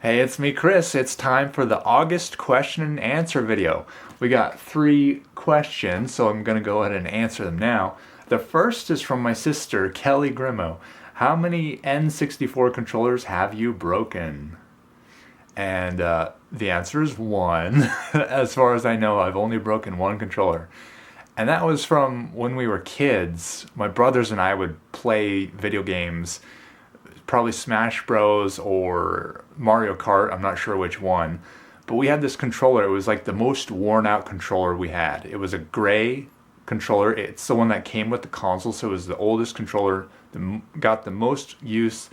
Hey, it's me, Chris. It's time for the August question and answer video. We got 3 questions, so I'm going to go ahead and answer them now. The first is from my sister, Kelly Grimo. How many N64 controllers have you broken? And the answer is 1. As far as I know, I've only broken 1 controller. And that was from when we were kids. My brothers and I would play video games, probably Smash Bros. Or Mario Kart, I'm not sure which one. But we had this controller. It was like the most worn out controller we had. It was a gray controller. It's the one that came with the console, so it was the oldest controller, got the most use.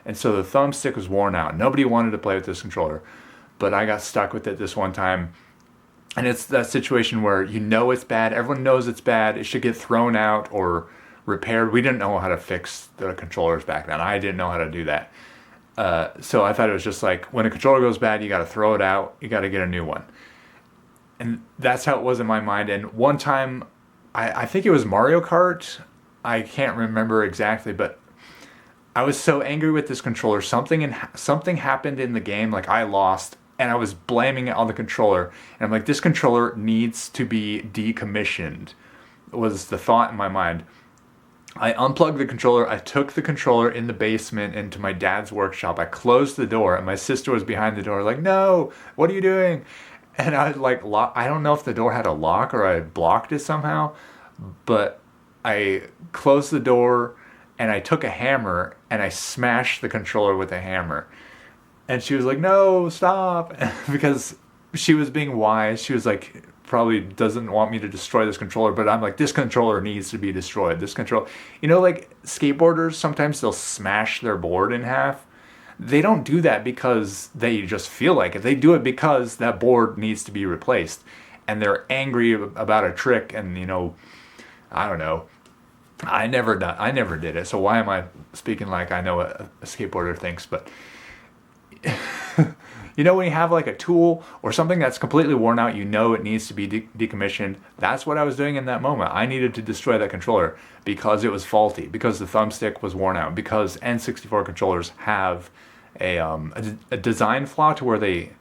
And so the thumbstick was worn out. Nobody wanted to play with this controller. But I got stuck with it this one time. And it's that situation where you know it's bad. Everyone knows it's bad. It should get thrown out or repaired. We didn't know how to fix the controllers back then. I didn't know how to do that. So I thought it was just like, when a controller goes bad, you got to throw it out. You got to get a new one. And that's how it was in my mind. And one time, I think it was Mario Kart. I can't remember exactly, but I was so angry with this controller. Something happened in the game, like I lost, and I was blaming it on the controller. And I'm like, this controller needs to be decommissioned, was the thought in my mind. I unplugged the controller. I took the controller in the basement into my dad's workshop. I closed the door, and my sister was behind the door like, no, what are you doing? And I I don't know if the door had a lock or I blocked it somehow, but I closed the door and I took a hammer and I smashed the controller with a hammer. And she was like, no, stop. Because she was being wise. She was like, probably doesn't want me to destroy this controller, but I'm like, this controller needs to be destroyed. This control, like skateboarders, sometimes they'll smash their board in half. They don't do that because they just feel like it. They do it because that board needs to be replaced. And they're angry about a trick, and I don't know. I never did it. So why am I speaking like I know what a skateboarder thinks? But when you have like a tool or something that's completely worn out, it needs to be decommissioned. That's what I was doing in that moment. I needed to destroy that controller because it was faulty, because the thumbstick was worn out, because N64 controllers have a design flaw to where they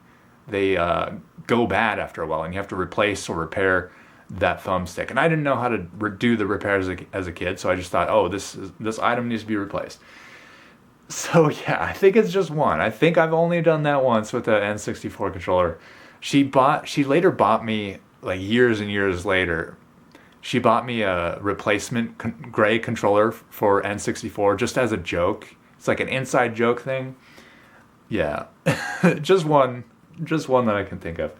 go bad after a while, and you have to replace or repair that thumbstick. And I didn't know how to do the repairs as a kid, so I just thought, oh, this item needs to be replaced. So yeah, I think it's just 1. I think I've only done that once with the N64 controller. She later bought me, like years and years later, she bought me a replacement gray controller for N64 just as a joke. It's like an inside joke thing. Yeah, just one that I can think of.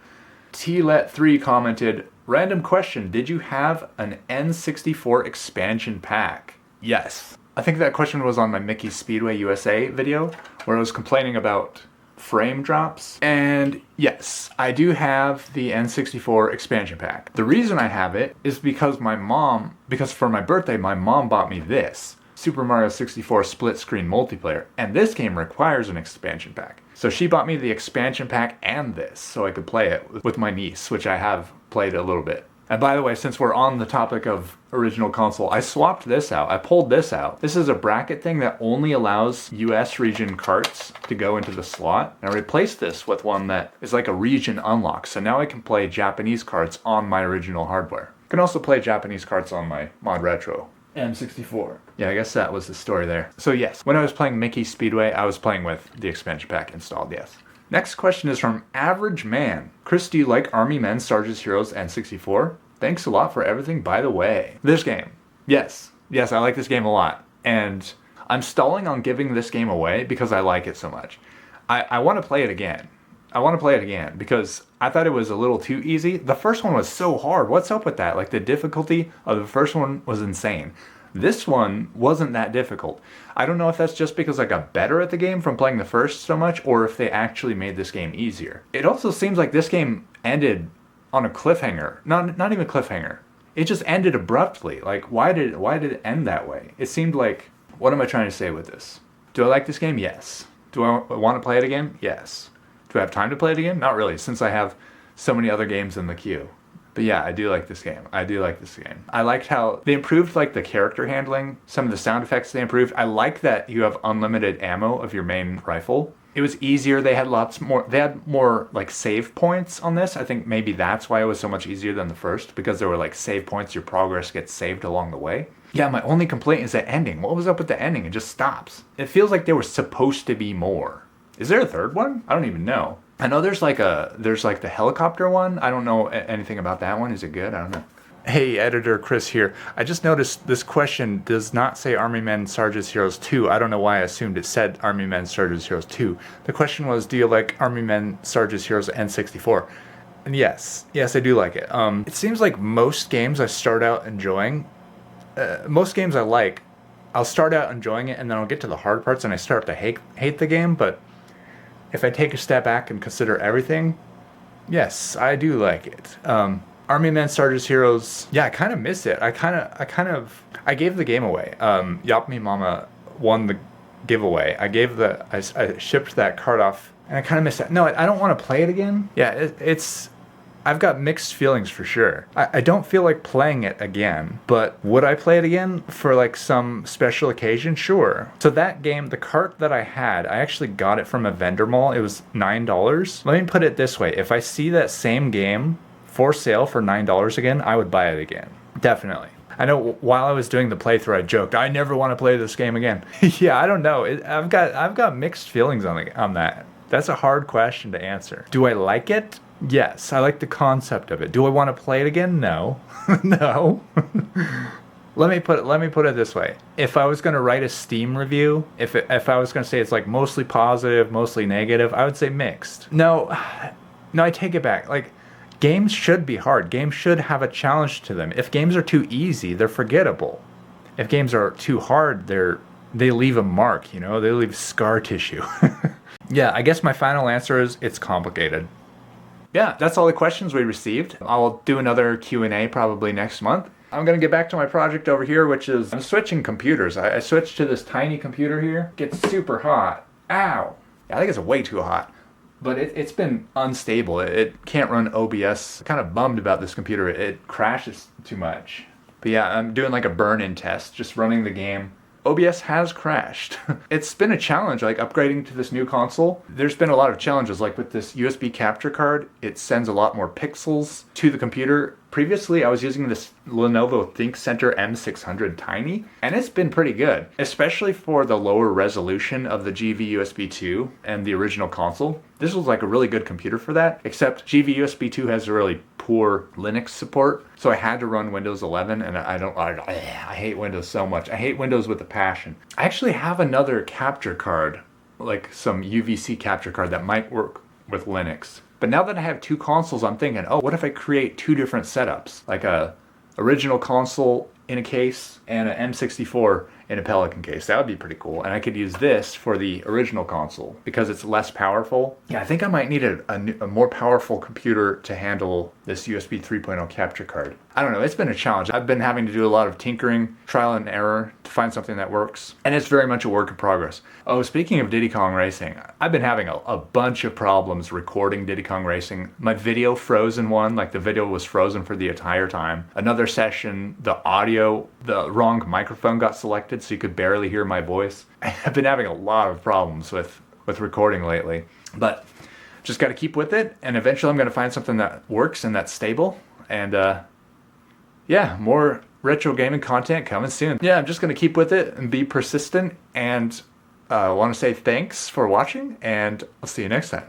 Tlet3 commented, random question, did you have an N64 expansion pack? Yes. I think that question was on my Mickey Speedway USA video, where I was complaining about frame drops. And yes, I do have the N64 expansion pack. The reason I have it is because for my birthday, my mom bought me this, Super Mario 64 split screen multiplayer, and this game requires an expansion pack. So she bought me the expansion pack and this, so I could play it with my niece, which I have played a little bit. And by the way, since we're on the topic of original console, I swapped this out. I pulled this out. This is a bracket thing that only allows US region carts to go into the slot. And I replaced this with one that is like a region unlock. So now I can play Japanese carts on my original hardware. I can also play Japanese carts on my Mod Retro M64. Yeah, I guess that was the story there. So yes, when I was playing Mickey Speedway, I was playing with the expansion pack installed, yes. Next question is from Average Man. Chris, do you like Army Men, Sarge's Heroes, and 64? Thanks a lot for everything, by the way. This game. Yes, I like this game a lot. And I'm stalling on giving this game away because I like it so much. I want to play it again. Because I thought it was a little too easy. The first one was so hard. What's up with that? Like, the difficulty of the first one was insane. This one wasn't that difficult. I don't know if that's just because I got better at the game from playing the first so much, or if they actually made this game easier. It also seems like this game ended on a cliffhanger. Not even cliffhanger. It just ended abruptly. Like, why did it end that way? It seemed like, what am I trying to say with this? Do I like this game? Yes. Do I want to play it again? Yes. Do I have time to play it again? Not really, since I have so many other games in the queue. But yeah, I do like this game. I liked how they improved like the character handling, some of the sound effects they improved. I like that you have unlimited ammo of your main rifle. It was easier. They had more like save points on this. I think maybe that's why it was so much easier than the first, because there were like save points. Your progress gets saved along the way. Yeah, my only complaint is that ending. What was up with the ending? It just stops. It feels like there was supposed to be more. Is there a third one? I don't even know. I know there's like the helicopter one. I don't know anything about that one. Is it good? I don't know. Hey, editor Chris here. I just noticed this question does not say Army Men Sarge's Heroes 2. I don't know why I assumed it said Army Men Sarge's Heroes 2. The question was, do you like Army Men Sarge's Heroes N64? And yes, I do like it. It seems like most games I start out enjoying, most games I like, I'll start out enjoying it and then I'll get to the hard parts and I start to hate the game, but if I take a step back and consider everything, yes, I do like it. Army Men Sarge's Heroes, yeah, I kind of miss it. I gave the game away. Yop Me Mama won the giveaway. I shipped that card off, and I kind of miss it. No, I don't want to play it again. Yeah, I've got mixed feelings for sure. I don't feel like playing it again, but would I play it again for like some special occasion? Sure. So that game, the cart that I had, I actually got it from a vendor mall. It was $9. Let me put it this way. If I see that same game for sale for $9 again, I would buy it again. Definitely. I know while I was doing the playthrough, I joked, I never want to play this game again. Yeah, I don't know. I've got mixed feelings on that. That's a hard question to answer. Do I like it? Yes, I like the concept of it. Do I want to play it again? No. No. Let me put it this way. If I was going to write a Steam review, if I was going to say it's like mostly positive, mostly negative, I would say mixed. No, I take it back. Like, games should be hard. Games should have a challenge to them. If games are too easy, they're forgettable. If games are too hard, they leave a mark, you know? They leave scar tissue. Yeah, I guess my final answer is it's complicated. Yeah, that's all the questions we received. I'll do another Q&A probably next month. I'm going to get back to my project over here, which is I'm switching computers. I switched to this tiny computer here. It gets super hot. Ow. Yeah, I think it's way too hot. But it's been unstable. It can't run OBS. I'm kind of bummed about this computer. It crashes too much. But yeah, I'm doing like a burn-in test, just running the game. OBS has crashed. It's been a challenge, like upgrading to this new console. There's been a lot of challenges, like with this USB capture card, it sends a lot more pixels to the computer. Previously, I was using this Lenovo ThinkCentre M600 Tiny, and it's been pretty good, especially for the lower resolution of the GV USB 2 and the original console. This was like a really good computer for that, except GV USB 2 has a really poor Linux support, so I had to run Windows 11, and I hate Windows so much. I hate Windows with a passion. I actually have another capture card, like some UVC capture card that might work with Linux. But now that I have two consoles, I'm thinking, oh, what if I create two different setups? Like a original console in a case and an M64 in a Pelican case. That would be pretty cool. And I could use this for the original console because it's less powerful. Yeah, I think I might need a more powerful computer to handle this USB 3.0 capture card. I don't know, it's been a challenge. I've been having to do a lot of tinkering, trial and error to find something that works. And it's very much a work in progress. Oh, speaking of Diddy Kong Racing, I've been having a bunch of problems recording Diddy Kong Racing. My video froze in one, like the video was frozen for the entire time. Another session, the audio, the wrong microphone got selected so you could barely hear my voice. I've been having a lot of problems with recording lately, but just got to keep with it, and eventually I'm going to find something that works and that's stable, and yeah, more retro gaming content coming soon. Yeah, I'm just going to keep with it and be persistent, and I want to say thanks for watching, and I'll see you next time.